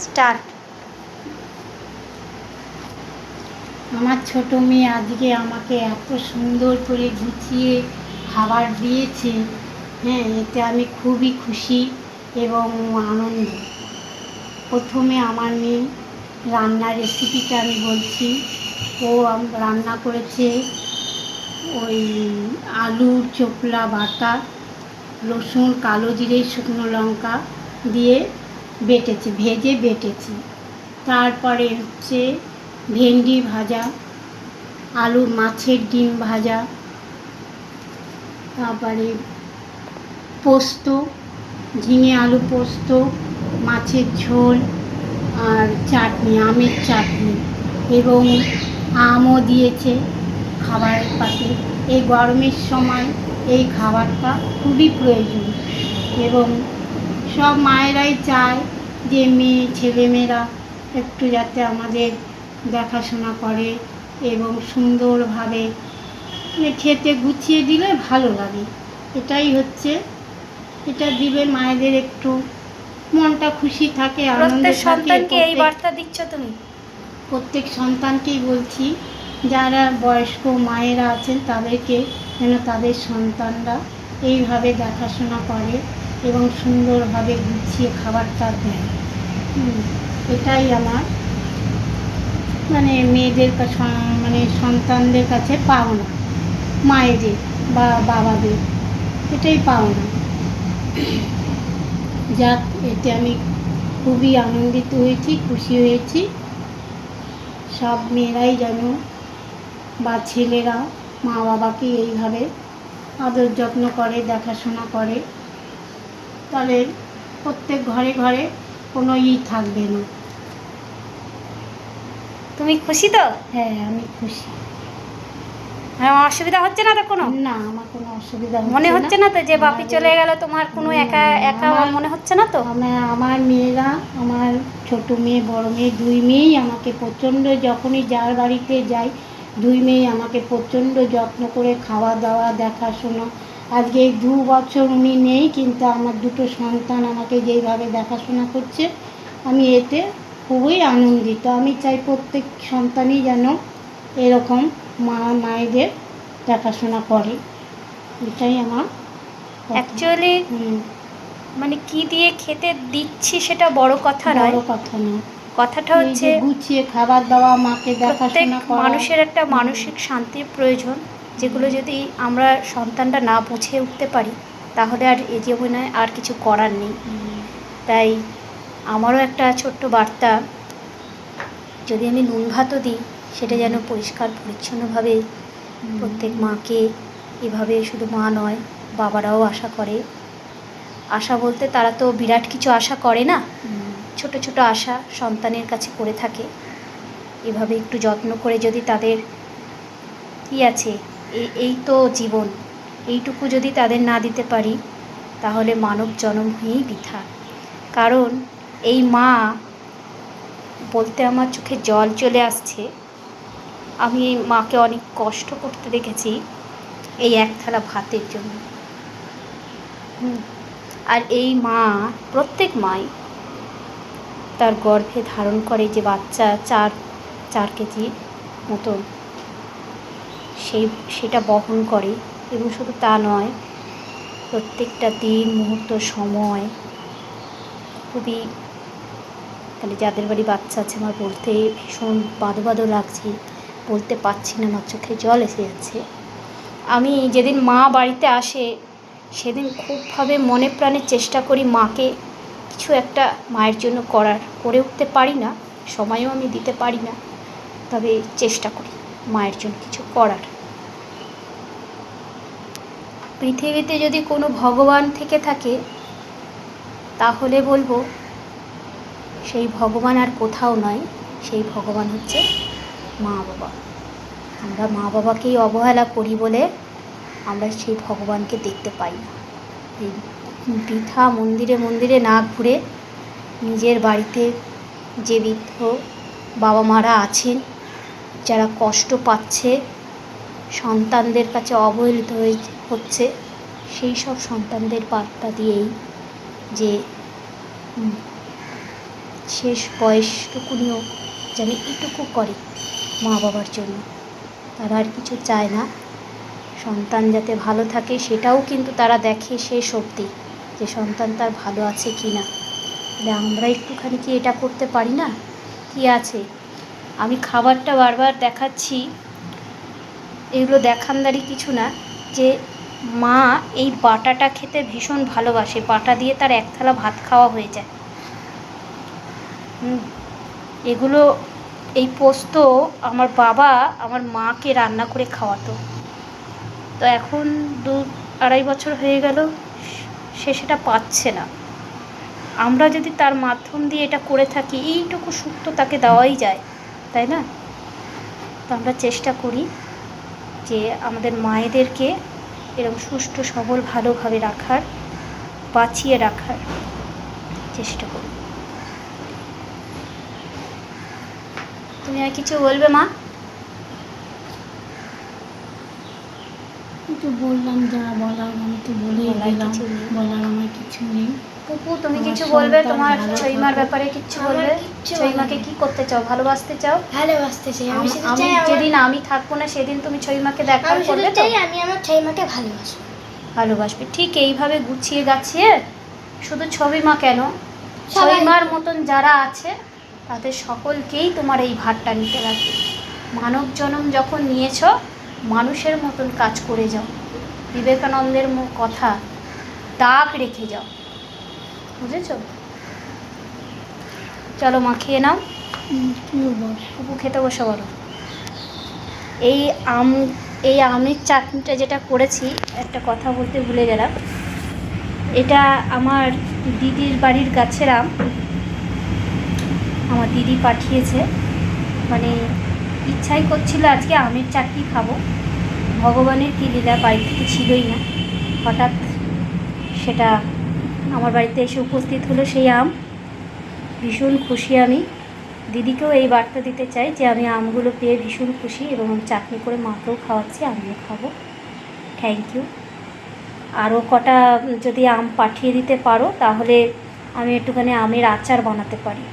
Start. আমার ছোট মেয়ে আজকে আমাকে এত সুন্দর করে গুছিয়ে খাবার দিয়েছে, হ্যাঁ, এতে আমি খুবই খুশি এবং আনন্দ। প্রথমে আমার মেয়ে রান্নার রেসিপিটা আমি বলছি। ও রান্না করেছে ওই আলুর চোকলা বাটা, রসুন, কালো জিরে, শুকনো লঙ্কা দিয়ে বেটেছে, ভেজে বেটেছে। তারপরে হচ্ছে ভেন্ডি ভাজা, আলু মাছের ডিম ভাজা, তারপরে পোস্ত, ঝিঙে আলু পোস্ত, মাছের ঝোল আর চাটনি, আমের চাটনি, এবং আমও দিয়েছে খাবারের পাতে। এই গরমের সময় এই খাবারটা খুবই প্রয়োজন এবং সব মায়েরাই চায় যে মেয়ে ছেলেমেয়েরা একটু যাতে আমাদের দেখাশোনা করে এবং সুন্দরভাবে খেতে গুছিয়ে দিলে ভালো লাগে। এটাই হচ্ছে, এটা দিলে মায়েদের একটু মনটা খুশি থাকে, আনন্দ প্রত্যেক থাকে। সন্তানকে এই বার্তা দিচ্ছ তুমি? প্রত্যেক সন্তানকেই বলছি, যারা বয়স্ক মায়েরা আছেন তাদেরকে যেন তাদের সন্তানরা এইভাবে দেখাশোনা করে এবং সুন্দরভাবে গুছিয়ে খাবারটা দেয়। এটাই আমার মানে মেয়েদের মানে সন্তানদের কাছে পাওনা, মায়েদের বা বাবাদের, এটাই পাওনা। যাক, এতে আমি খুবই আনন্দিত হয়েছি, খুশি হয়েছি। সব মেয়েরাই যেন বা ছেলেরা মা বাবাকে এইভাবে আদর যত্ন করে, দেখাশোনা করে, তাহলে প্রত্যেক ঘরে ঘরে কোনো থাকবে না। তুমি খুশি তো? হ্যাঁ, আমি খুশি। হ্যাঁ, অসুবিধা হচ্ছে না তো কোনো? না, আমার কোনো অসুবিধা মনে হচ্ছে না তো যে বাপি চলে গেল, তোমার কোনো একা একা মনে হচ্ছে না তো? আমার মেয়েরা, আমার ছোট মেয়ে বড় মেয়ে দুই মেয়েই আমাকে প্রচণ্ড, যখনই যার বাড়িতে যাই দুই মেয়েই আমাকে প্রচণ্ড যত্ন করে খাওয়া দাওয়া দেখাশোনা। আজকে এই 2 বছর উনি নেই, কিন্তু আমার দুটো সন্তান আমাকে যেইভাবে দেখাশোনা করছে আমি এতে খুবই আনন্দিত। আমি চাই প্রত্যেক সন্তানই যেন এরকম মায়েদের দেখাশোনা করে, এটাই আমার অ্যাকচুয়ালি মানে কি দিয়ে খেতে দিচ্ছি সেটা বড় কথা নয়, বড় কথা না। কথাটা হচ্ছে গুছিয়ে খাবার দাওয়া, মাকে প্রত্যেক দেখাশোনা করা। মানুষের একটা মানসিক শান্তির প্রয়োজন, যেগুলো যদি আমরা সন্তানটা না বুঝে উঠতে পারি তাহলে আর এ জীবনে আর কিছু করার নেই। তাই আমারও একটা ছোট্ট বার্তা, যদি আমি নুন ভাতও দিই সেটা যেন পরিষ্কার পরিচ্ছন্নভাবে প্রত্যেক মাকে, এভাবে শুধু মা নয় বাবারাও আশা করে। আশা বলতে তারা তো বিরাট কিছু আশা করে না, ছোট ছোট আশা সন্তানের কাছে করে থাকে। এভাবে একটু যত্ন করে যদি তাদের কী আছে, এই তো জীবন, এইটুকু যদি তাদের না দিতে পারি তাহলে মানব জন্ম হয়েই বৃথা। কারণ এই মা বলতে আমার চোখে জল চলে আসছে। আমি মাকে অনেক কষ্ট করতে দেখেছি এই এক থালা ভাতের জন্য। আর এই মা, প্রত্যেক মাই তার গর্ভে ধারণ করে যে বাচ্চা 4 কেজির মতন, সেটা বহন করে। এবং শুধু তা নয়, প্রত্যেকটা দিন মুহূর্ত সময় খুবই, মানে যাদের বাড়ি বাচ্চা আছে আমার বলতে ভীষণ বাদো বাদো লাগছে, বলতে পারছি না, আমার চোখে জল এসে যাচ্ছে। আমি যেদিন মা বাড়িতে আসে সেদিন খুবভাবে মনে প্রাণে চেষ্টা করি মাকে কিছু একটা মায়ের জন্য করে উঠতে পারি না, সময়ও আমি দিতে পারি না, তবে চেষ্টা করি মায়ের জন্য কিছু করার। পৃথিবীতে যদি কোনো ভগবান থেকে থাকে তাহলে বলবো সেই ভগবান আর কোথাও নয়, সেই ভগবান হচ্ছে মা বাবা। আমরা মা বাবাকেই অবহেলা করি বলে আমরা সেই ভগবানকে দেখতে পাই না। এই বৃথা মন্দিরে মন্দিরে না ঘুরে নিজের বাড়িতে যে বৃদ্ধ বাবা মারা আছেন, যারা কষ্ট পাচ্ছে, সন্তানদের কাছে অবহেলিত হচ্ছে, সেই সব সন্তানদের বার্তা দিয়েই যে শেষ বয়সটুকুনিও যেন এটুকু করে মা বাবার জন্য। তারা আর কিছু চায় না, সন্তান যাতে ভালো থাকে সেটাও কিন্তু তারা দেখে শেষ অবধি, যে সন্তান তার ভালো আছে কি না। তাহলে আমরা একটুখানি কি এটা করতে পারি না? কি আছে, আমি খাবারটা বারবার দেখাচ্ছি, এগুলো দেখানদারি কিছু না, যে মা এই বাটাটা খেতে ভীষণ ভালোবাসে, বাটা দিয়ে তার এক থালা ভাত খাওয়া হয়ে যায়। এগুলো, এই পোস্ত আমার বাবা আমার মাকে রান্না করে খাওয়াতো। তো এখন 2-2.5 বছর হয়ে গেল, সে সেটা পাচ্ছে না। আমরা যদি তার মাধ্যম দিয়ে এটা করে থাকি, এইটুকু সুখ তো তাকে দেওয়াই যায়, তাই না? তো আমরা চেষ্টা করি যে আমাদের মায়েদেরকে এরকম সুষ্ঠু সবল ভালোভাবে রাখার, বাঁচিয়ে রাখার চেষ্টা করি। তুমি আর কিছু বলবে মা? তো বললাম যা বলার, আমি তো বলেই বলার গেলাম, কিছু নেই। বলার আমার কিছু নেই। পুপু, তুমি আমার কিছু বলবে সন্তান তোমার ভালো ছইমার থাকুক। ব্যাপারে? কিচ্ছু আমার বলবে? কিচ্ছু ছইমাকে বলার কি করতে চাও, ভালোবাসতে চাও? ভালোবাসতে চাই। আমি শুধু আমি চাই যেদিন আমি থাকবো না সেদিন তুমি ছইমাকে দেখা আমি শুধু করবে তো? চাই আমি আমার ঠাইমাকে ভালোবাসবো। ভালোবাসবে, ঠিক এইভাবে গুছিয়ে গাছিয়ে। শুধু ছবিমা কেন, সবাই- ছবিমার মতন যারা আছে তাদের সকলকেই তোমার এই ভারটা নিতে লাগবে। মানব জনম যখন নিয়েছ, মানুষের মতন কাজ করে যাও। বিবেকানন্দের কথা দাগ রেখে যাও, বুঝেছ? চলো মা, খেয়ে নাও। তুইও বল। পুপু খেতে বসে বলো। এই এই আমের চাটনিটা যেটা করেছি, একটা কথা বলতে ভুলে গেলাম, এটা আমার দিদির বাড়ির গাছের আম, আমার দিদি পাঠিয়েছে। মানে ইচ্ছাই করছিল আজকে আমের চাটনি খাবো, ভগবানের কী লীলা, বাড়িতে তো ছিলই না, হঠাৎ সেটা আমার বাড়িতে এসে উপস্থিত হলো সেই আম। ভীষণ খুশি আমি। দিদিকেও এই বার্তা দিতে চাই যে আমি আমগুলো পেয়ে ভীষণ খুশি, এবং আমি চাটনি করে মাকেও খাওয়াচ্ছি, আমিও খাবো। Thank you. আরও কটা যদি আম পাঠিয়ে দিতে পারো তাহলে আমি একটুখানি আমের আচার বানাতে পারি।